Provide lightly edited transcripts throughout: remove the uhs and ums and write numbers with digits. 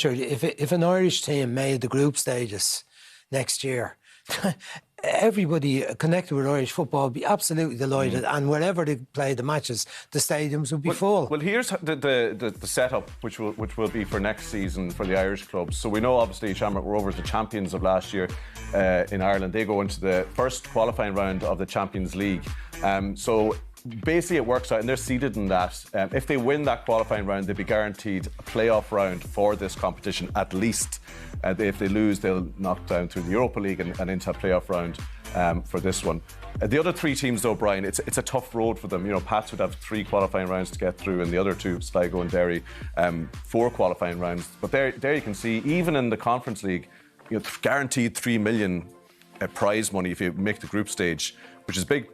Sure, if an Irish team made the group stages next year, everybody connected with Irish football would be absolutely delighted, and wherever they play the matches, the stadiums would be full. Well, here's the setup which will be for next season for the Irish clubs. So we know obviously Shamrock Rovers, the champions of last year in Ireland, they go into the first qualifying round of the Champions League. So basically it works out, and they're seeded in that. If they win that qualifying round, they'll be guaranteed a playoff round for this competition at least. If they lose, they'll knock down through the Europa League and into a playoff round for this one. The other three teams, though, Brian, it's a tough road for them. You know, Pats would have 3 qualifying rounds to get through, and the other two, Sligo and Derry, 4 qualifying rounds. But there you can see, even in the Conference League, you know, guaranteed $3 million prize money if you make the group stage, which is big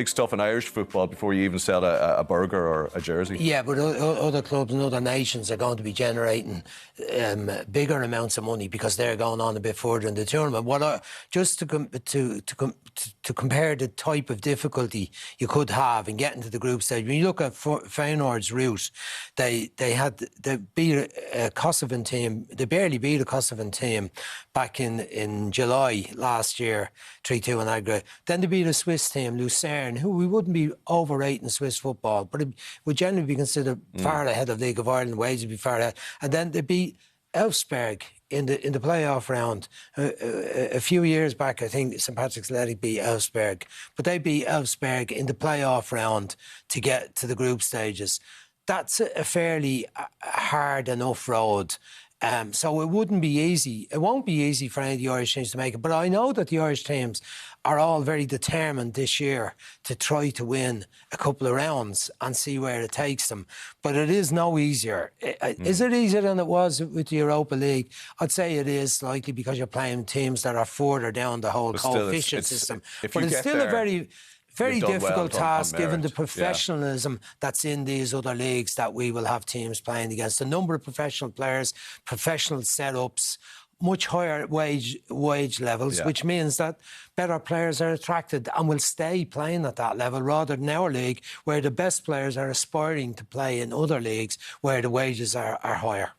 stuff in Irish football before you even sell a burger or a jersey. Yeah, but other clubs and other nations are going to be generating bigger amounts of money because they're going on a bit further in the tournament. Just to compare the type of difficulty you could have in getting to the group stage, when you look at Feyenoord's route, they beat a Kosovan team. They barely beat a Kosovan team back in July last year, 3-2 in aggregate. Then they beat a Swiss team, Lucerne, who we wouldn't be overrating Swiss football, but it would generally be considered far ahead of League of Ireland. Wales would be far ahead. And then they beat Elfsberg in the playoff round. A few years back, I think St Patrick's Athletic beat Elfsberg, but they beat Elfsberg in the playoff round to get to the group stages. That's a fairly hard enough road. So it wouldn't be easy. It won't be easy for any of the Irish teams to make it. But I know that the Irish teams are all very determined this year to try to win a couple of rounds and see where it takes them. But it is no easier. Is it easier than it was with the Europa League? I'd say it is slightly because you're playing teams that are further down the whole coefficient system. But it's still a very difficult task given the professionalism that's in these other leagues that we will have teams playing against. The number of professional players, professional setups, much higher wage levels, which means that better players are attracted and will stay playing at that level rather than our league, where the best players are aspiring to play in other leagues where the wages are higher.